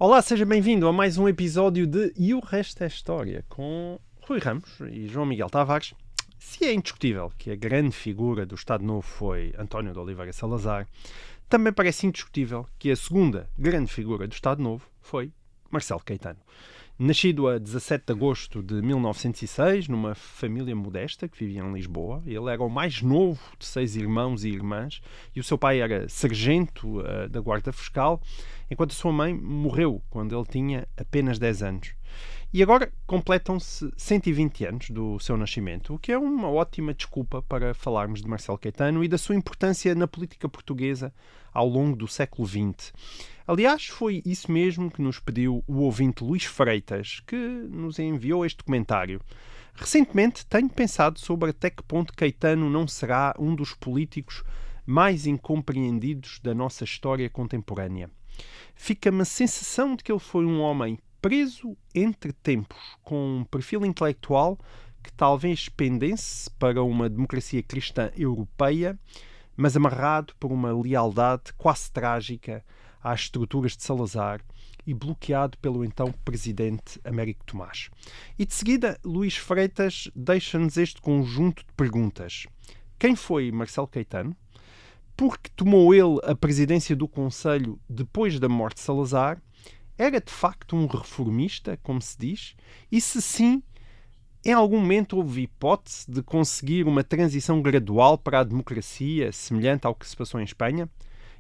Olá, seja bem-vindo a mais um episódio de E o Resto é História, com Rui Ramos e João Miguel Tavares. Se é indiscutível que a grande figura do Estado Novo foi António de Oliveira Salazar, também parece indiscutível que a segunda grande figura do Estado Novo foi Marcelo Caetano. Nascido a 17 de agosto de 1906, numa família modesta que vivia em Lisboa, ele era o mais novo de 6 irmãos e irmãs e o seu pai era sargento da Guarda Fiscal, enquanto a sua mãe morreu quando ele tinha apenas 10 anos. E agora completam-se 120 anos do seu nascimento, o que é uma ótima desculpa para falarmos de Marcelo Caetano e da sua importância na política portuguesa ao longo do século XX. Aliás, foi isso mesmo que nos pediu o ouvinte Luís Freitas, que nos enviou este comentário. Recentemente tenho pensado sobre até que ponto Caetano não será um dos políticos mais incompreendidos da nossa história contemporânea. Fica-me a sensação de que ele foi um homem preso entre tempos, com um perfil intelectual que talvez pendesse para uma democracia cristã europeia, mas amarrado por uma lealdade quase trágica às estruturas de Salazar e bloqueado pelo então presidente Américo Tomás. E de seguida, Luís Freitas deixa-nos este conjunto de perguntas. Quem foi Marcelo Caetano? Por que tomou ele a presidência do Conselho depois da morte de Salazar? Era de facto um reformista, como se diz? E se sim, em algum momento houve hipótese de conseguir uma transição gradual para a democracia, semelhante ao que se passou em Espanha?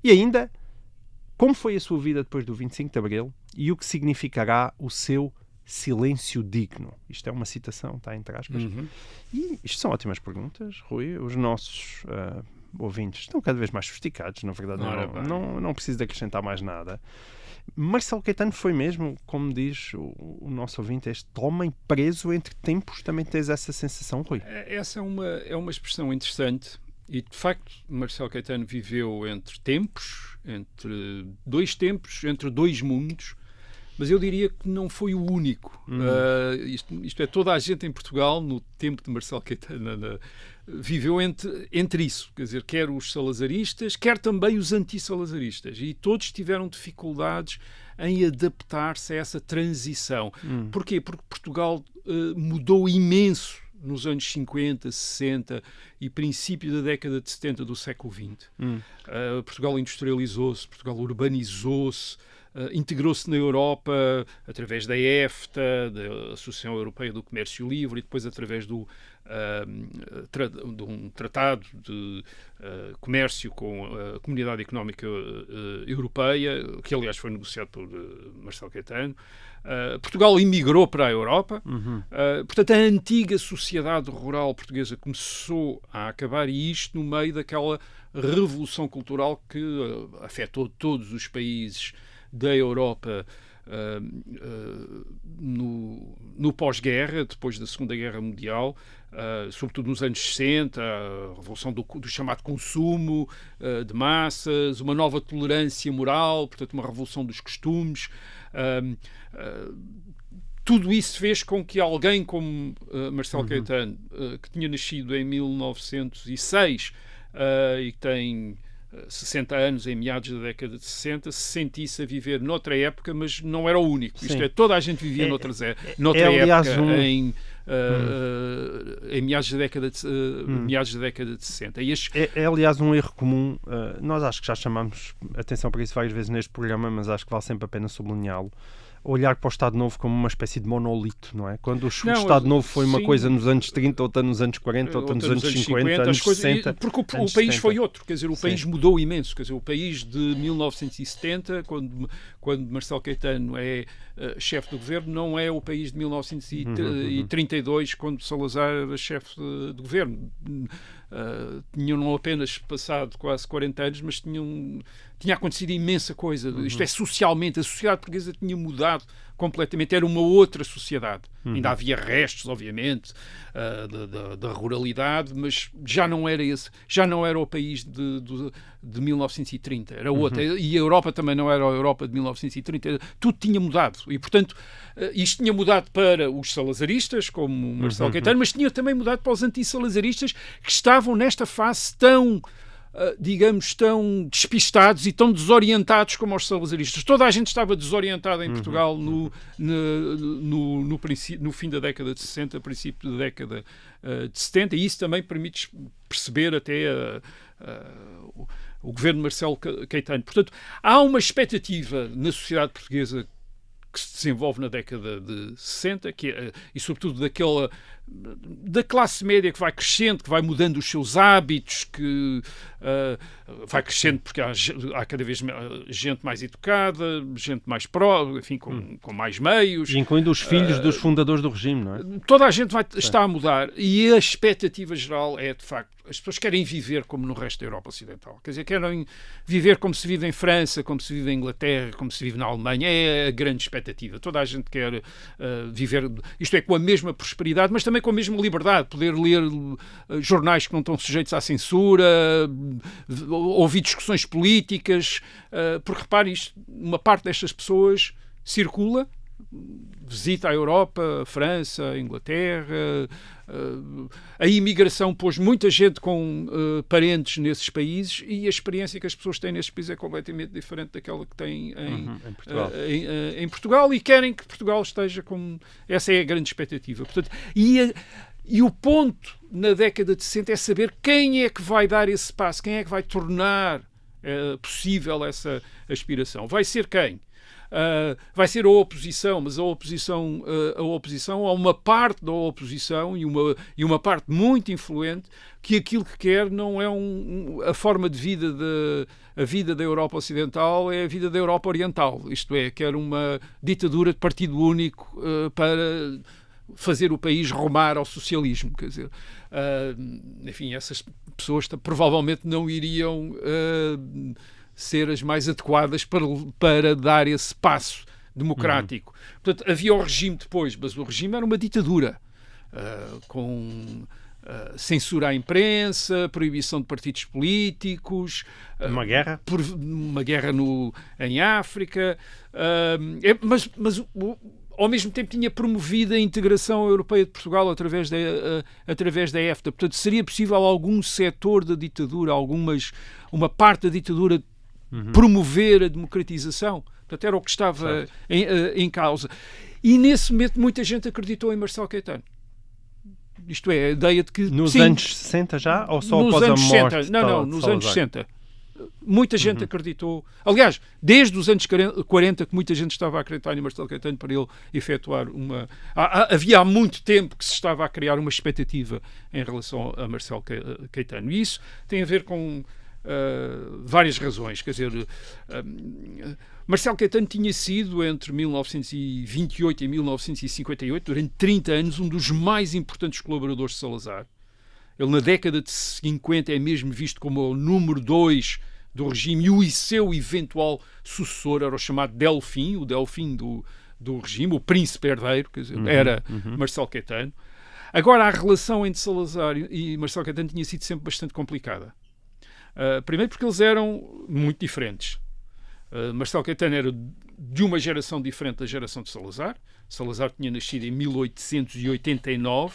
E ainda, como foi a sua vida depois do 25 de Abril e o que significará o seu silêncio digno? Isto é uma citação, está entre aspas. E isto são ótimas perguntas, Rui. Os nossos ouvintes estão cada vez mais sofisticados, na verdade. Não preciso de acrescentar mais nada. Marcelo Caetano foi mesmo, como diz o nosso ouvinte, este homem preso entre tempos. Também tens essa sensação, Rui? Essa é uma expressão interessante e, de facto, Marcelo Caetano viveu entre tempos, entre dois mundos, mas eu diria que não foi o único. Isto é, toda a gente em Portugal, no tempo de Marcelo Caetano, viveu entre isso. Quer dizer, quer os salazaristas, quer também os anti-salazaristas. E todos tiveram dificuldades em adaptar-se a essa transição. Porquê? Porque Portugal mudou imenso nos anos 50, 60 e princípio da década de 70 do século XX. Portugal industrializou-se, Portugal urbanizou-se, integrou-se na Europa através da EFTA, da Associação Europeia do Comércio Livre, e depois através de um tratado de comércio com a Comunidade Económica Europeia, que aliás foi negociado por Marcelo Caetano. Portugal imigrou para a Europa, portanto a antiga sociedade rural portuguesa começou a acabar, e isto no meio daquela revolução cultural que afetou todos os países da Europa no pós-guerra, depois da Segunda Guerra Mundial, sobretudo nos anos 60, a revolução do chamado consumo de massas, uma nova tolerância moral, portanto uma revolução dos costumes. Tudo isso fez com que alguém como Marcelo Caetano, que tinha nascido em 1906 e que tem 60 anos, em meados da década de 60, se sentisse a viver noutra época, mas não era o único. Sim. Isto é, toda a gente vivia noutra época, em meados da década de 60. É, aliás, um erro comum. Nós acho que já chamamos atenção para isso várias vezes neste programa, mas acho que vale sempre a pena sublinhá-lo. Olhar para o Estado Novo como uma espécie de monolito, não é? Quando o Estado Novo foi uma coisa nos anos 30, outra nos anos 40, outra nos anos 50, anos 60... Porque o país 70. Foi outro, quer dizer, o país mudou imenso. Quer dizer, o país de 1970, quando Marcelo Caetano é chefe do governo, não é o país de 1932, quando Salazar era chefe de governo. Tinham não apenas passado quase 40 anos, mas tinha acontecido imensa coisa. Isto é, socialmente, a sociedade portuguesa tinha mudado completamente, era uma outra sociedade. Ainda havia restos, obviamente, da ruralidade, mas já não era o país de 1930, era outra. E a Europa também não era a Europa de 1930, tudo tinha mudado. E, portanto, isto tinha mudado para os salazaristas, como Marcelo Caetano, mas tinha também mudado para os anti-salazaristas, que estavam nesta fase tão digamos, tão despistados e tão desorientados como os salazaristas. Toda a gente estava desorientada em Portugal no fim da década de 60, princípio da década de 70, e isso também permite perceber até o governo de Marcelo Caetano. Portanto, há uma expectativa na sociedade portuguesa que se desenvolve na década de 60, e sobretudo da classe média que vai crescendo, que vai mudando os seus hábitos, que vai crescendo porque há cada vez gente mais educada, gente mais enfim, com mais meios. E incluindo os filhos dos fundadores do regime, não é? Toda a gente está a mudar, e a expectativa geral é, de facto, as pessoas querem viver como no resto da Europa Ocidental. Quer dizer, querem viver como se vive em França, como se vive em Inglaterra, como se vive na Alemanha. É a grande expectativa. Toda a gente quer viver, isto é, com a mesma prosperidade, mas também com a mesma liberdade. Poder ler jornais que não estão sujeitos à censura, ouvir discussões políticas. Porque, repare, uma parte destas pessoas circula, visita a Europa, a França, a Inglaterra. A imigração pôs muita gente com parentes nesses países, e a experiência que as pessoas têm nesses países é completamente diferente daquela que têm em Portugal, e querem que Portugal esteja como... Essa é a grande expectativa. Portanto, e o ponto na década de 60 é saber quem é que vai dar esse passo, quem é que vai tornar possível essa aspiração. Vai ser quem? Vai ser a oposição, mas a oposição há uma parte da oposição e uma parte muito influente que aquilo que quer não é a forma de vida a vida da Europa Ocidental, é a vida da Europa Oriental. Isto é, quer uma ditadura de partido único para fazer o país rumar ao socialismo. Quer dizer, enfim, essas pessoas provavelmente não iriam ser as mais adequadas para dar esse passo democrático. Portanto, havia o regime depois, mas o regime era uma ditadura, com censura à imprensa, proibição de partidos políticos, uma guerra, uma guerra em África, mas ao mesmo tempo tinha promovido a integração europeia de Portugal através da EFTA. Portanto, seria possível algum setor da ditadura, uma parte da ditadura, promover a democratização. Portanto, era o que estava em causa. E nesse momento muita gente acreditou em Marcelo Caetano. Isto é, a ideia de que... Nos anos 60 já? Ou só após a morte? Não, nos anos 60. Muita gente acreditou. Aliás, desde os anos 40 que muita gente estava a acreditar em Marcelo Caetano para ele efetuar havia há muito tempo que se estava a criar uma expectativa em relação a Marcelo Caetano. E isso tem a ver com várias razões. Quer dizer, Marcelo Caetano tinha sido, entre 1928 e 1958, durante 30 anos, um dos mais importantes colaboradores de Salazar. Ele, na década de 50, é mesmo visto como o número 2 do regime, e o seu eventual sucessor era o chamado Delfim, o Delfim do regime, o príncipe herdeiro, quer dizer, era Marcelo Caetano. Agora, a relação entre Salazar e Marcelo Caetano tinha sido sempre bastante complicada. Primeiro porque eles eram muito diferentes. Marcelo Caetano era de uma geração diferente da geração de Salazar. Salazar tinha nascido em 1889,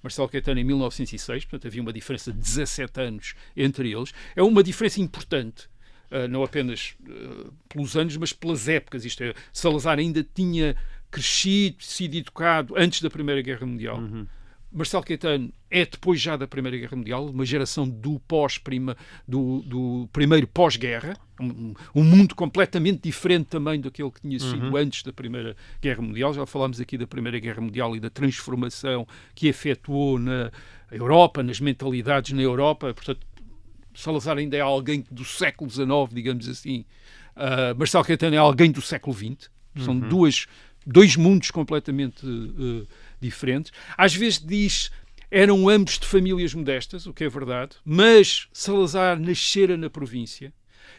Marcelo Caetano em 1906, portanto havia uma diferença de 17 anos entre eles. É uma diferença importante, não apenas pelos anos, mas pelas épocas. Isto é, Salazar ainda tinha crescido, sido educado antes da Primeira Guerra Mundial. Marcelo Caetano é depois já da Primeira Guerra Mundial, uma geração do primeiro pós-guerra, um mundo completamente diferente também daquele que tinha sido antes da Primeira Guerra Mundial. Já falámos aqui da Primeira Guerra Mundial e da transformação que efetuou na Europa, nas mentalidades na Europa. Portanto, Salazar ainda é alguém do século XIX, digamos assim. Marcelo Caetano é alguém do século XX. São dois mundos completamente diferentes. Às vezes eram ambos de famílias modestas, o que é verdade, mas Salazar nascera na província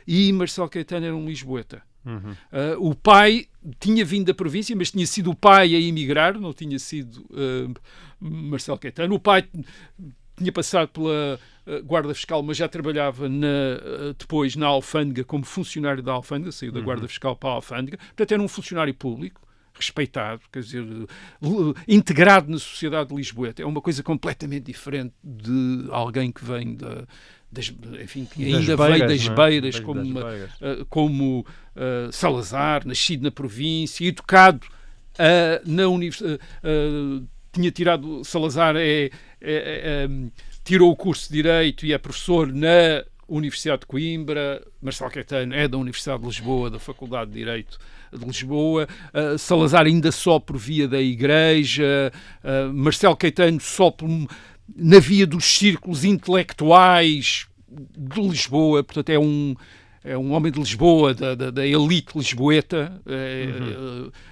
e Marcelo Caetano era um lisboeta. O pai tinha vindo da província, mas tinha sido o pai a emigrar, não tinha sido Marcelo Caetano. O pai tinha passado pela Guarda Fiscal, mas já trabalhava depois na Alfândega como funcionário da Alfândega, saiu da Guarda Fiscal para a Alfândega, portanto era um funcionário público, respeitado, quer dizer, integrado na sociedade de lisboeta. É uma coisa completamente diferente de alguém que vem enfim, que ainda veio das beiras, como Salazar, nascido na província, educado na universidade. Tinha tirado, Salazar tirou o curso de Direito e é professor na Universidade de Coimbra. Marcelo Caetano é da Universidade de Lisboa, da Faculdade de Direito de Lisboa. Salazar ainda só por via da Igreja. Marcelo Caetano só na via dos círculos intelectuais de Lisboa. Portanto, é um homem de Lisboa, da elite lisboeta,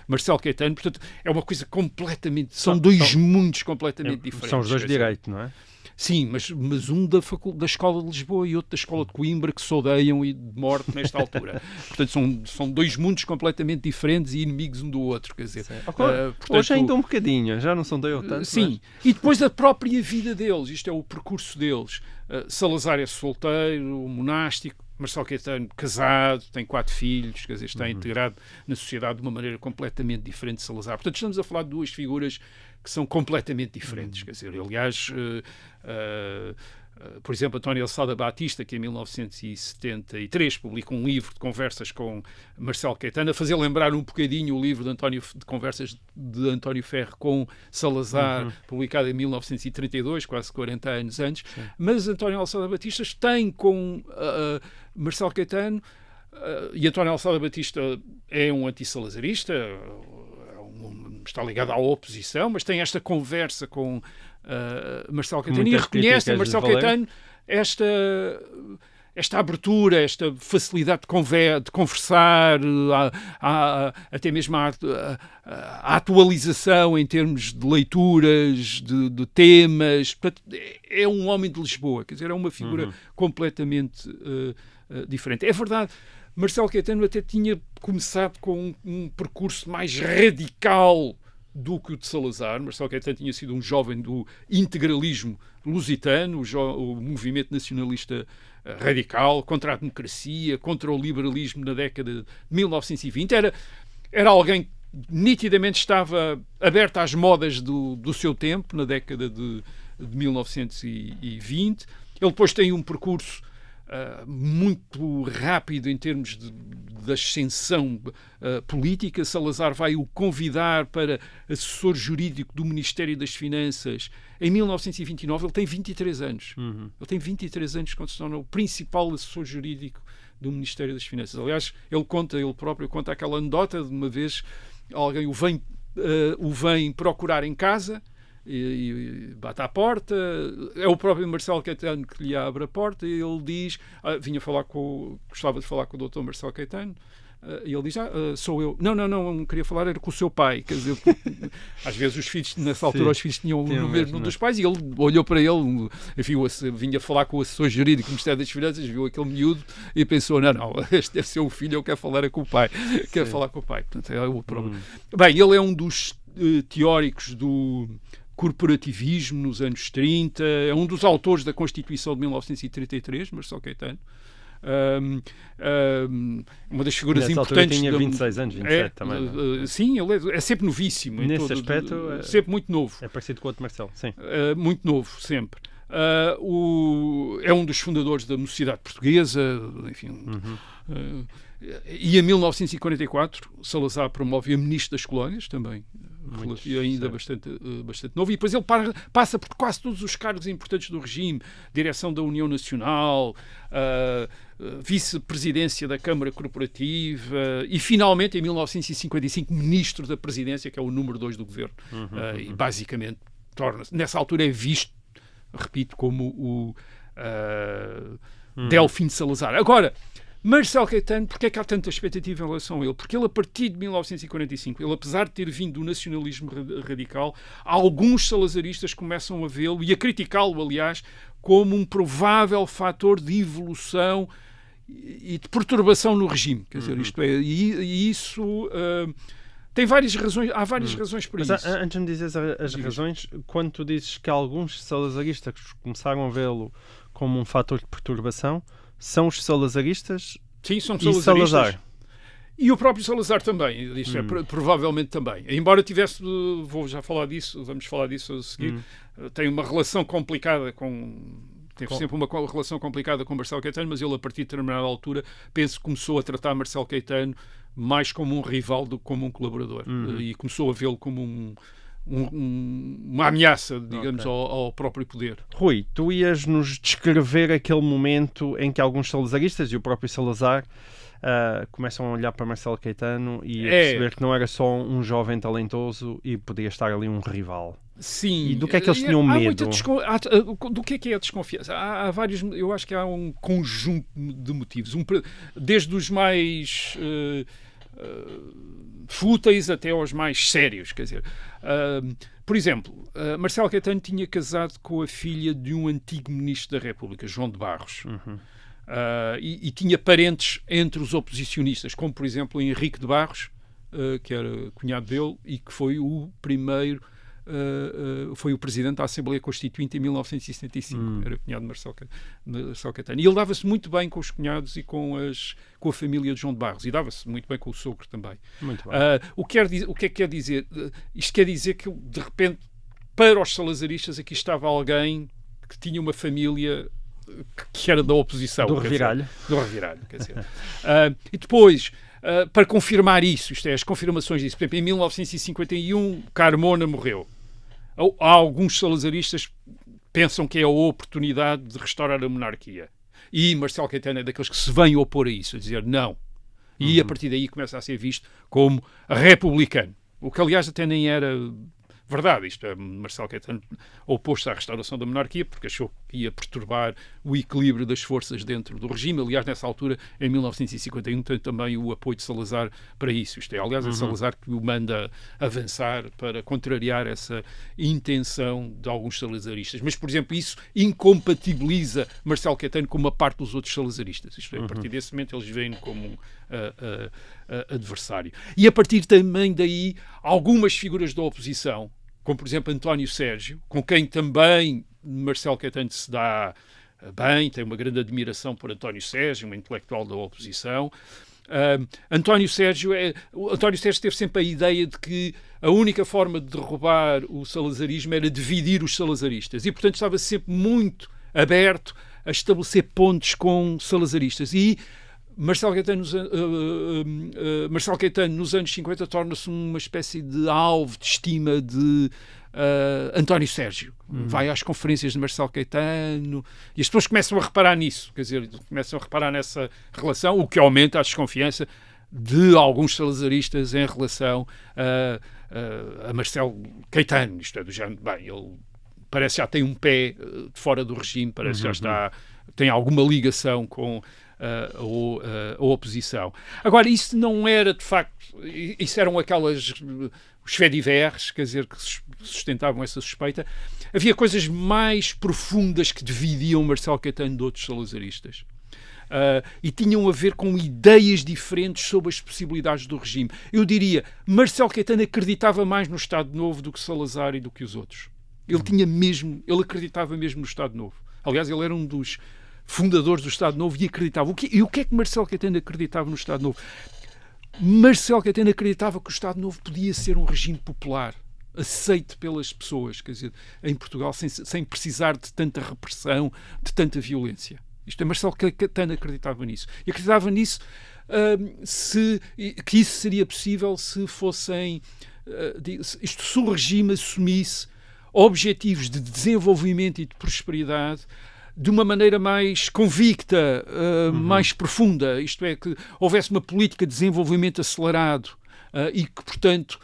Marcelo Caetano. Portanto, é uma coisa completamente... São dois mundos completamente diferentes. São os dois de Direito, não é? Sim, mas um da Escola de Lisboa e outro da Escola de Coimbra, que se odeiam e de morte nesta altura. Portanto, são dois mundos completamente diferentes e inimigos um do outro. Quer dizer, portanto, hoje ainda um bocadinho, já não são dois tanto. Sim, mas... E depois da própria vida deles, isto é o percurso deles. Salazar é solteiro, monástico. Marcelo Caetano, casado, tem 4 filhos, quer dizer, está integrado na sociedade de uma maneira completamente diferente de Salazar. Portanto, estamos a falar de duas figuras que são completamente diferentes. Quer dizer, aliás, por exemplo, António Alçada Batista, que em 1973 publica um livro de conversas com Marcelo Caetano, a fazer lembrar um bocadinho o livro de conversas de António Ferro com Salazar, publicado em 1932, quase 40 anos antes. Sim. Mas António Alçada Batista tem com Marcelo Caetano, e António Alçada Batista é um antissalazarista, está ligado à oposição, mas tem esta conversa com Marcelo Caetano e reconhece em Marcelo Caetano esta abertura, esta facilidade de conversar, até mesmo a atualização em termos de leituras, de temas. Portanto, é um homem de Lisboa, quer dizer, é uma figura completamente diferente. É verdade, Marcelo Caetano até tinha começado com um percurso mais radical do que o de Salazar. Marcelo Caetano tinha sido um jovem do integralismo lusitano, o movimento nacionalista radical, contra a democracia, contra o liberalismo na década de 1920. Era alguém que nitidamente estava aberto às modas do seu tempo, na década de 1920. Ele depois tem um percurso muito rápido em termos de ascensão política. Salazar vai o convidar para assessor jurídico do Ministério das Finanças em 1929. Ele tem 23 anos. Ele tem 23 anos quando se torna o principal assessor jurídico do Ministério das Finanças. Aliás, ele próprio conta aquela anedota de uma vez alguém o vem procurar em casa e bate à porta, é o próprio Marcelo Caetano que lhe abre a porta e ele diz, gostava de falar com o Dr. Marcelo Caetano, e ele diz, sou eu. Não queria falar, era com o seu pai. Quer dizer, às vezes os filhos, nessa altura, os filhos tinham o mesmo dos pais, e ele olhou para ele, enfim, vinha falar com o assessor jurídico do Ministério das Finanças, viu aquele miúdo e pensou, não, este deve ser o filho, eu quero falar com o pai. Quero falar com o pai. Portanto, é o problema. Bem, ele é um dos teóricos do corporativismo nos anos 30, é um dos autores da Constituição de 1933, Marcelo Caetano. Uma das figuras importantes. Tinha 26 anos, 27 também. Sim, ele é sempre novíssimo. Nesse aspecto, sempre muito novo. É parecido com o outro Marcelo, sim. Muito novo, sempre. É um dos fundadores da Mocidade Portuguesa, enfim. E em 1944, Salazar promove a Ministro das Colónias, também. Ainda bastante novo, e depois ele passa por quase todos os cargos importantes do regime, direção da União Nacional, vice-presidência da Câmara Corporativa e finalmente em 1955 ministro da Presidência, que é o número 2 do governo. E basicamente torna-se, nessa altura é visto, repito, como o Delfim de Salazar. Agora, Marcelo Caetano, porque é que há tanta expectativa em relação a ele? Porque ele, a partir de 1945, ele, apesar de ter vindo do nacionalismo radical, alguns salazaristas começam a vê-lo, e a criticá-lo, aliás, como um provável fator de evolução e de perturbação no regime. Quer dizer, isto é, e isso... tem várias razões, há várias razões para isso. Antes de me dizeres as razões, quando tu dizes que alguns salazaristas começaram a vê-lo como um fator de perturbação, são os salazaristas? Sim, são salazaristas. Salazar. E o próprio Salazar também, isto é, provavelmente também. Embora tivesse, vamos falar disso a seguir, tem uma relação complicada teve sempre uma relação complicada com Marcelo Caetano, mas ele, a partir de determinada altura, penso que começou a tratar Marcelo Caetano mais como um rival do que como um colaborador. E começou a vê-lo como uma ameaça, digamos, ao próprio poder. Rui, tu ias nos descrever aquele momento em que alguns salazaristas e o próprio Salazar começam a olhar para Marcelo Caetano e a perceber que não era só um jovem talentoso e podia estar ali um rival. Sim. E do que é que eles tinham medo? Do que é a desconfiança? Há vários, eu acho que há um conjunto de motivos. Desde os mais fúteis até aos mais sérios. Quer dizer, por exemplo, Marcelo Caetano tinha casado com a filha de um antigo ministro da República, João de Barros. E tinha parentes entre os oposicionistas, como por exemplo Henrique de Barros, que era cunhado dele e que foi o primeiro, foi o presidente da Assembleia Constituinte em 1975. Era cunhado de Marcelo Caetano. E ele dava-se muito bem com os cunhados e com a família de João de Barros. E dava-se muito bem com o sogro também. Muito bem. O que é que quer dizer? Isto quer dizer que, de repente, para os salazaristas, aqui estava alguém que tinha uma família que era da oposição. Do reviralho. Quer dizer. E depois, para confirmar isso, isto é, as confirmações disso, por exemplo, em 1951, Carmona morreu. Há alguns salazaristas que pensam que é a oportunidade de restaurar a monarquia. E Marcelo Caetano é daqueles que se vêm opor a isso, a dizer não. E a partir daí começa a ser visto como republicano. O que, aliás, até nem era verdade. Isto é, Marcelo Caetano opôs-se à restauração da monarquia porque achou que ia perturbar o equilíbrio das forças dentro do regime. Aliás, nessa altura, em 1951, tem também o apoio de Salazar para isso. Isto é, aliás, é Salazar que o manda avançar para contrariar essa intenção de alguns salazaristas. Mas, por exemplo, isso incompatibiliza Marcelo Caetano com uma parte dos outros salazaristas. Isto é, a partir desse momento, eles veem como adversário. E a partir também daí, algumas figuras da oposição, como por exemplo António Sérgio, com quem também Marcelo Caetano se dá bem, tem uma grande admiração por António Sérgio, um intelectual da oposição. António Sérgio teve sempre a ideia de que a única forma de derrubar o salazarismo era dividir os salazaristas e, portanto, estava sempre muito aberto a estabelecer pontes com salazaristas. E Marcelo Caetano, nos anos 50, torna-se uma espécie de alvo de estima de António Sérgio. Vai às conferências de Marcelo Caetano e as pessoas começam a reparar nisso, quer dizer, começam a reparar nessa relação, o que aumenta a desconfiança de alguns salazaristas em relação a Marcelo Caetano. Isto é, do género, bem, ele parece já tem um pé de fora do regime, parece já tem alguma ligação com a oposição. Agora, isso não era, de facto, isso eram os faits divers, quer dizer, que sustentavam essa suspeita. Havia coisas mais profundas que dividiam Marcelo Caetano de outros salazaristas. E tinham a ver com ideias diferentes sobre as possibilidades do regime. Eu diria, Marcelo Caetano acreditava mais no Estado Novo do que Salazar e do que os outros. Ele acreditava mesmo no Estado Novo. Aliás, ele era um dos fundadores do Estado Novo e acreditava. E o que é que Marcelo Caetano acreditava no Estado Novo? Marcelo Caetano acreditava que o Estado Novo podia ser um regime popular, aceite pelas pessoas, quer dizer, em Portugal, sem precisar de tanta repressão, de tanta violência. Isto é, Marcelo Caetano acreditava nisso. E acreditava nisso que isso seria possível se fossem... se o regime assumisse objetivos de desenvolvimento e de prosperidade de uma maneira mais convicta, mais profunda, isto é, que houvesse uma política de desenvolvimento acelerado e que, portanto,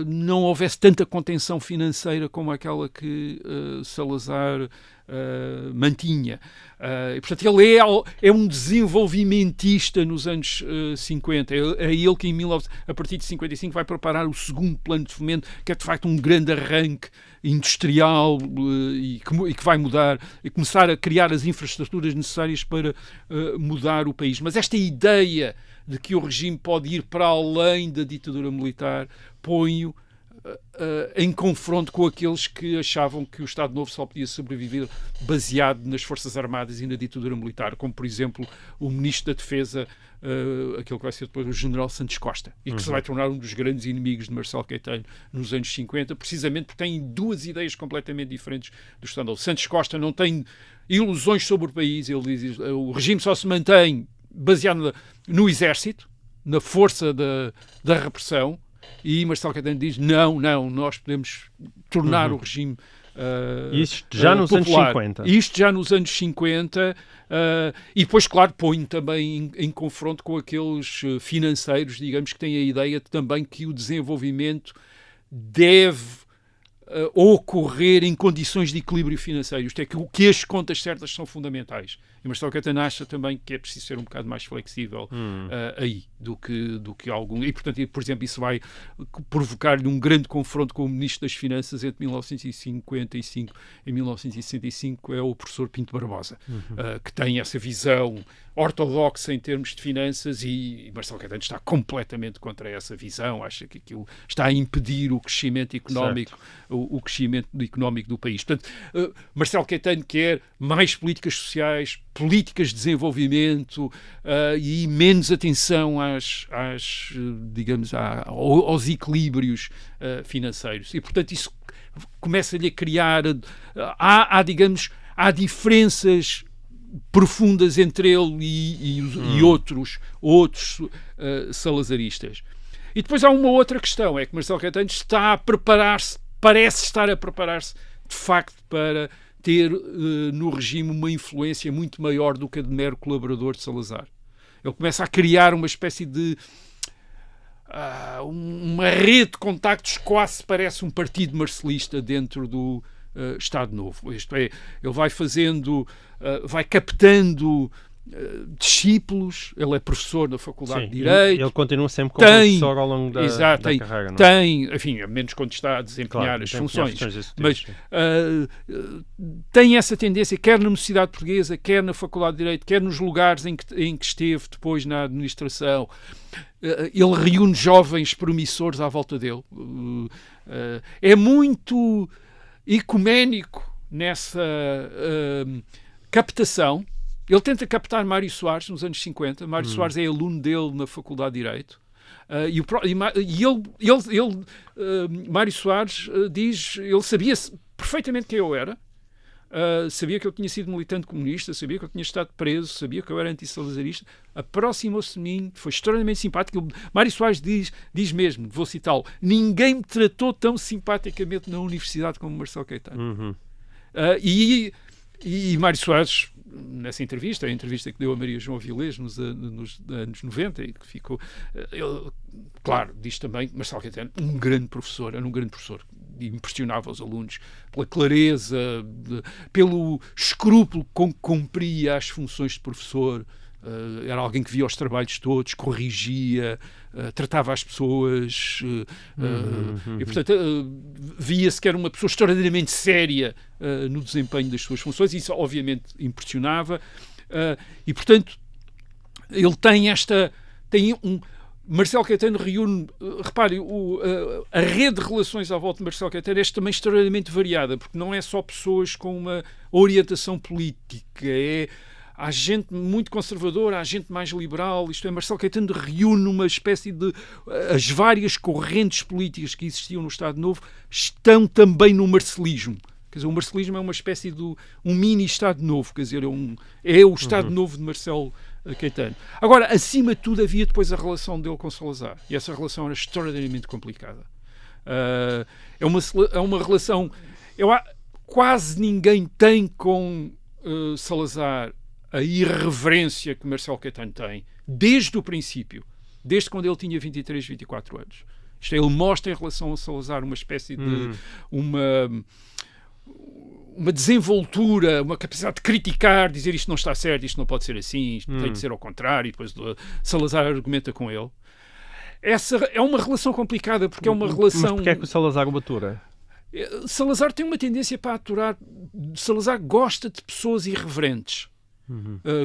não houvesse tanta contenção financeira como aquela que Salazar mantinha. E, portanto, ele é um desenvolvimentista nos anos 50. É ele que, a partir de 55, vai preparar o segundo plano de fomento, que é, de facto, um grande arranque industrial e que vai mudar e começar a criar as infraestruturas necessárias para mudar o país. Mas esta ideia de que o regime pode ir para além da ditadura militar põe-o em confronto com aqueles que achavam que o Estado Novo só podia sobreviver baseado nas Forças Armadas e na ditadura militar, como, por exemplo, o Ministro da Defesa, aquele que vai ser depois o General Santos Costa, e que se vai tornar um dos grandes inimigos de Marcelo Caetano nos anos 50, precisamente porque tem duas ideias completamente diferentes do Estado Novo. Santos Costa não tem ilusões sobre o país, ele diz o regime só se mantém baseado no exército, na força da repressão, e Marcelo Caetano diz, não, nós podemos tornar o regime isto já nos popular. anos 50. Isto já nos anos 50, e depois, claro, põe também em confronto com aqueles financeiros, digamos, que têm a ideia também que o desenvolvimento deve ocorrer em condições de equilíbrio financeiro. Isto é, que as contas certas são fundamentais. E Marcelo Caetano acha também que é preciso ser um bocado mais flexível aí do que algum. E, portanto, por exemplo, isso vai provocar-lhe um grande confronto com o Ministro das Finanças entre 1955 e 1965, é o professor Pinto Barbosa, que tem essa visão ortodoxa em termos de finanças, e Marcelo Caetano está completamente contra essa visão, acha que aquilo está a impedir o crescimento económico, o crescimento económico do país. Portanto, Marcelo Caetano quer mais políticas sociais, políticas de desenvolvimento e menos atenção aos equilíbrios financeiros. E, portanto, isso começa-lhe a criar... Há diferenças profundas entre ele e outros salazaristas. E depois há uma outra questão, é que Marcelo Caetano está a preparar-se, parece estar a preparar-se, de facto, para ter no regime uma influência muito maior do que a de mero colaborador de Salazar. Ele começa a criar uma espécie de uma rede de contactos, quase parece um partido marcelista dentro do Estado Novo. Isto é, ele vai fazendo, vai captando discípulos, ele é professor na Faculdade de Direito. Ele continua sempre como professor ao longo da carreira. Não é? Enfim, a menos quando está a desempenhar as funções. Mas tem essa tendência, quer na Universidade Portuguesa, quer na Faculdade de Direito, quer nos lugares em que esteve depois na administração. Ele reúne jovens promissores à volta dele. É muito ecuménico nessa captação. Ele tenta captar Mário Soares nos anos 50. Mário Soares é aluno dele na Faculdade de Direito. Mário Soares diz, ele sabia perfeitamente quem eu era, sabia que eu tinha sido militante comunista, sabia que eu tinha estado preso, sabia que eu era antissalazarista, aproximou-se de mim, foi extremamente simpático. Mário Soares diz mesmo, vou citá-lo, ninguém me tratou tão simpaticamente na universidade como Marcelo Caetano. E Mário Soares, nessa entrevista, a entrevista que deu a Maria João Avilés nos anos 90, e que ficou, ele, claro, diz também, Marcelo Caetano, era um grande professor, impressionava os alunos pela clareza, pelo escrúpulo com que cumpria as funções de professor. Era alguém que via os trabalhos todos, corrigia, tratava as pessoas, e portanto via-se que era uma pessoa extraordinariamente séria no desempenho das suas funções, e isso obviamente impressionava, e portanto ele Marcelo Caetano reúne, repare, a rede de relações à volta de Marcelo Caetano é também extraordinariamente variada, porque não é só pessoas com uma orientação política, há gente muito conservadora, há gente mais liberal, isto é, Marcelo Caetano reúne uma espécie de... As várias correntes políticas que existiam no Estado Novo estão também no marcelismo. Quer dizer, o marcelismo é uma espécie de um mini Estado Novo, quer dizer, é o Estado Novo de Marcelo Caetano. Agora, acima de tudo, havia depois a relação dele com Salazar, e essa relação era extraordinariamente complicada. É uma relação... Quase ninguém tem com Salazar a irreverência que Marcelo Caetano tem, desde o princípio, desde quando ele tinha 23, 24 anos. Isto é, ele mostra em relação a Salazar uma espécie de uma desenvoltura, uma capacidade de criticar, dizer isto não está certo, isto não pode ser assim, isto tem de ser ao contrário, e depois Salazar argumenta com ele. Essa é uma relação complicada, porque é uma relação... Mas porquê é que o Salazar o atura? Salazar tem uma tendência para aturar. Salazar gosta de pessoas irreverentes.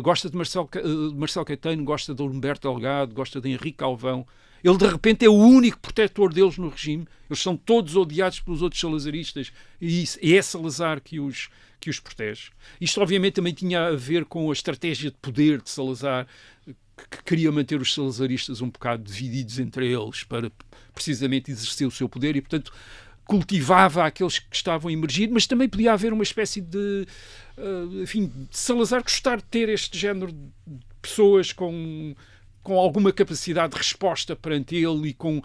Gosta de Marcelo Caetano, gosta de Humberto Delgado, gosta de Henrique Alvão. Ele, de repente, é o único protetor deles no regime. Eles são todos odiados pelos outros salazaristas e é Salazar que os protege. Isto, obviamente, também tinha a ver com a estratégia de poder de Salazar, que queria manter os salazaristas um bocado divididos entre eles para precisamente exercer o seu poder e, portanto, cultivava aqueles que estavam a emergir, mas também podia haver uma espécie de enfim, de Salazar gostar de ter este género de pessoas com alguma capacidade de resposta perante ele e com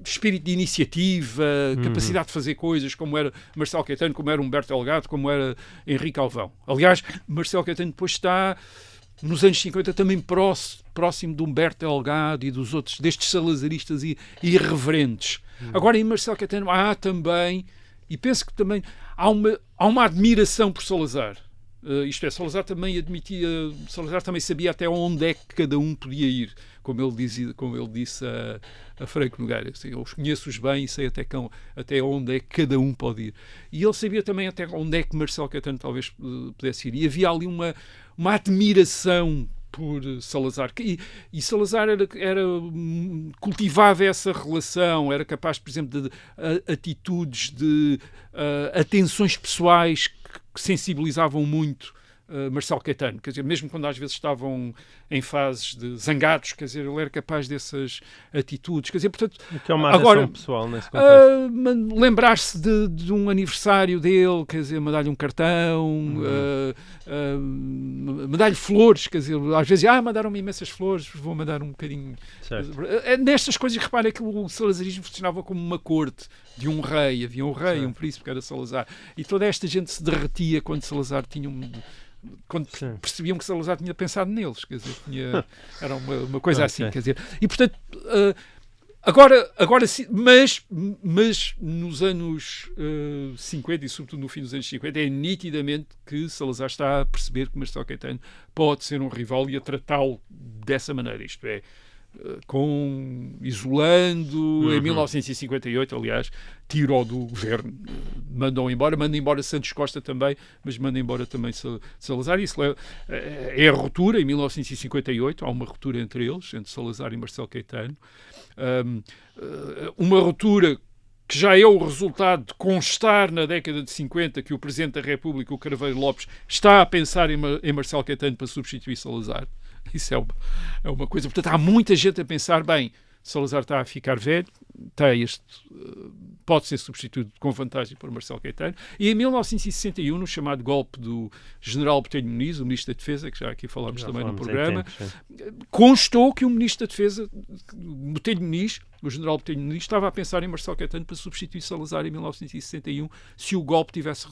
espírito de iniciativa, capacidade de fazer coisas, como era Marcelo Caetano, como era Humberto Delgado, como era Henrique Alvão. Aliás, Marcelo Caetano depois está, nos anos 50, também próximo de Humberto Delgado e dos outros, destes salazaristas irreverentes. Agora, em Marcelo Caetano há também, e penso que também há uma admiração por Salazar. Isto é, Salazar também sabia até onde é que cada um podia ir, como ele disse a Franco Nogueira. Assim, eu os conheço-os bem e sei até onde é que cada um pode ir. E ele sabia também até onde é que Marcelo Caetano talvez pudesse ir. E havia ali uma admiração por Salazar. E Salazar cultivava essa relação, era capaz, por exemplo, de atitudes, de atenções pessoais que sensibilizavam muito Marcelo Caetano, quer dizer, mesmo quando às vezes estavam em fases de zangados, quer dizer, ele era capaz dessas atitudes, quer dizer, portanto... O que é uma atenção pessoal nesse contexto? Lembrar-se de um aniversário dele, quer dizer, mandar-lhe um cartão, mandar-lhe flores, quer dizer, às vezes, mandaram-me imensas flores, vou mandar um bocadinho... Nestas coisas, repara que o salazarismo funcionava como uma corte de um rei, havia um rei, um príncipe que era Salazar, e toda esta gente se derretia quando Salazar tinha quando percebiam que Salazar tinha pensado neles, quer dizer, era uma coisa assim, quer dizer, e portanto agora sim, mas nos anos 50 e sobretudo no fim dos anos 50 é nitidamente que Salazar está a perceber que Marcelo Caetano pode ser um rival e a tratá-lo dessa maneira, isto é, isolando, em 1958, aliás, tirou do governo, manda embora Santos Costa também, mas manda embora também Salazar. Isso é a ruptura, em 1958, há uma ruptura entre eles, entre Salazar e Marcelo Caetano. Uma ruptura que já é o resultado de constar na década de 50 que o Presidente da República, o Craveiro Lopes, está a pensar em Marcelo Caetano para substituir Salazar. Isso é uma coisa. Portanto, há muita gente a pensar, bem, Salazar está a ficar velho, pode ser substituído com vantagem por Marcelo Caetano. E em 1961, no chamado golpe do general Botelho Muniz, o Ministro da Defesa, que já aqui falámos também no programa, constou que o Ministro da Defesa, Botelho Muniz, o general Botelho Muniz, estava a pensar em Marcelo Caetano para substituir Salazar em 1961 se o golpe tivesse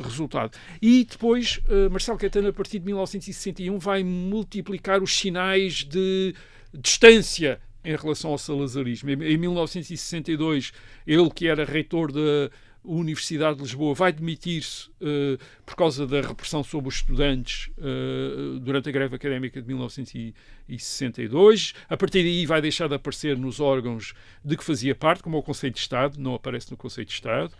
resultado. E depois, Marcelo Caetano, a partir de 1961, vai multiplicar os sinais de distância em relação ao salazarismo. Em 1962, ele, que era reitor da Universidade de Lisboa, vai demitir-se por causa da repressão sobre os estudantes durante a greve académica de 1962. A partir daí vai deixar de aparecer nos órgãos de que fazia parte, como o Conselho de Estado, não aparece no Conselho de Estado.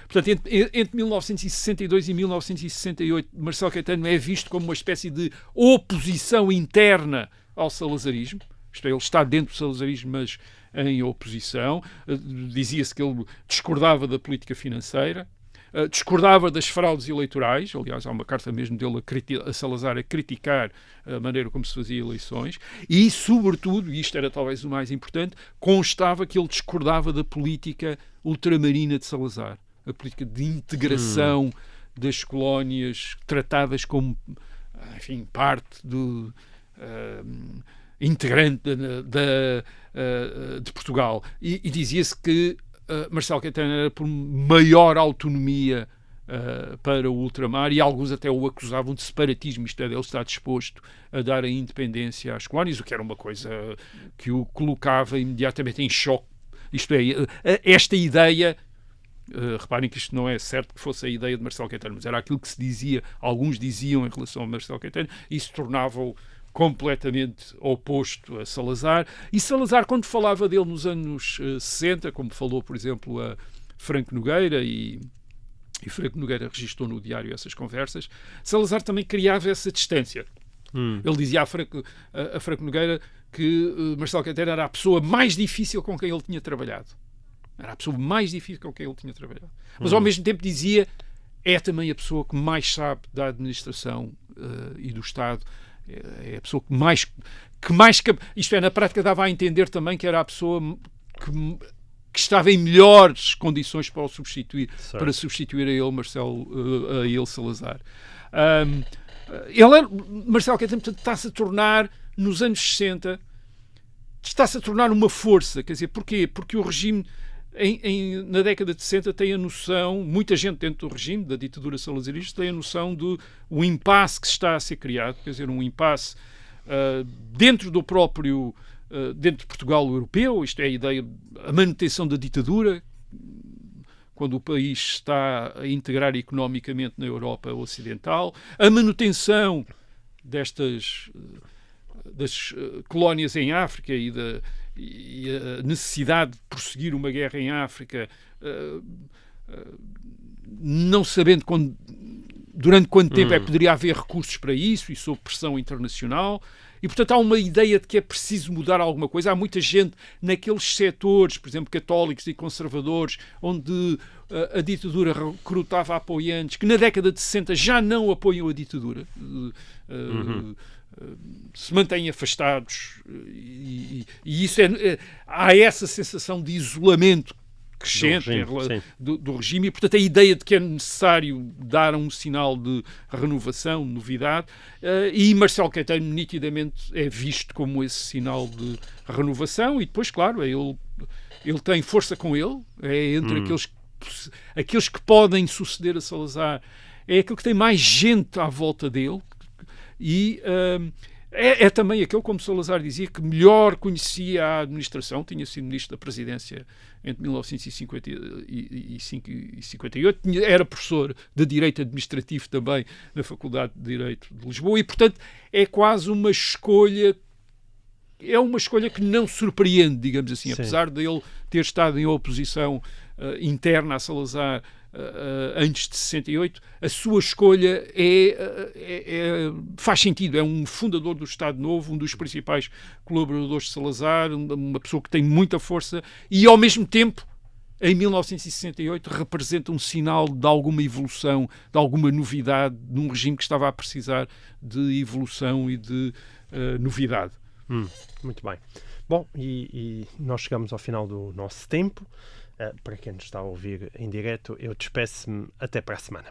Portanto, entre 1962 e 1968, Marcelo Caetano é visto como uma espécie de oposição interna ao salazarismo. Isto é, ele está dentro do salazarismo, mas em oposição. Dizia-se que ele discordava da política financeira, discordava das fraudes eleitorais. Aliás, há uma carta mesmo dele a Salazar a criticar a maneira como se fazia eleições. E, sobretudo, e isto era talvez o mais importante, constava que ele discordava da política ultramarina de Salazar. A política de integração das colónias tratadas como, enfim, parte do... integrante de Portugal. E dizia-se que Marcelo Caetano era por maior autonomia para o ultramar e alguns até o acusavam de separatismo, isto é, ele está disposto a dar a independência às colónias, o que era uma coisa que o colocava imediatamente em choque. Isto é, esta ideia... reparem que isto não é certo que fosse a ideia de Marcelo Caetano, mas era aquilo que se dizia, alguns diziam em relação a Marcelo Caetano, e isso tornava-o completamente oposto a Salazar. E Salazar, quando falava dele nos anos 60, como falou, por exemplo, a Franco Nogueira, e Franco Nogueira registou no diário essas conversas, Salazar também criava essa distância. Ele dizia a Franco Nogueira que Marcelo Caetano era a pessoa mais difícil com quem ele tinha trabalhado. Era a pessoa mais difícil com quem ele tinha trabalhado. Mas ao mesmo tempo dizia, é também a pessoa que mais sabe da administração e do Estado. É a pessoa que mais... Isto é, na prática dava a entender também que era a pessoa que estava em melhores condições para substituir a ele Salazar. Marcelo Caetano, portanto, está-se a tornar, nos anos 60, está-se a tornar uma força. Quer dizer, porquê? Porque o regime, na década de 60, tem a noção, muita gente dentro do regime, da ditadura salazarista, tem a noção do impasse que está a ser criado, quer dizer, um impasse dentro do próprio, dentro de Portugal europeu, isto é a manutenção da ditadura, quando o país está a integrar economicamente na Europa Ocidental, a manutenção das colónias em África e a necessidade de prosseguir uma guerra em África, não sabendo durante quanto tempo poderia haver recursos para isso e sob pressão internacional. E, portanto, há uma ideia de que é preciso mudar alguma coisa. Há muita gente naqueles setores, por exemplo, católicos e conservadores, onde a ditadura recrutava apoiantes, que na década de 60 já não apoiam a ditadura, se mantêm afastados. E isso há essa sensação de isolamento crescente do regime, e portanto a ideia de que é necessário dar um sinal de renovação, novidade, e Marcelo Caetano nitidamente é visto como esse sinal de renovação. E depois, claro, ele tem força com ele, é entre aqueles que podem suceder a Salazar, é aquele que tem mais gente à volta dele, e é também aquele, como Salazar dizia, que melhor conhecia a administração. Tinha sido ministro da Presidência entre 1955 e 58, era professor de Direito Administrativo também na Faculdade de Direito de Lisboa, e, portanto, é quase uma escolha... É uma escolha que não surpreende, digamos assim, apesar de ele ter estado em oposição interna a Salazar antes de 68, a sua escolha faz sentido. É um fundador do Estado Novo, um dos principais colaboradores de Salazar, uma pessoa que tem muita força e, ao mesmo tempo, em 1968, representa um sinal de alguma evolução, de alguma novidade, num regime que estava a precisar de evolução e de novidade. Muito bem. Bom, e nós chegamos ao final do nosso tempo. Para quem nos está a ouvir em direto, eu despeço-me até para a semana.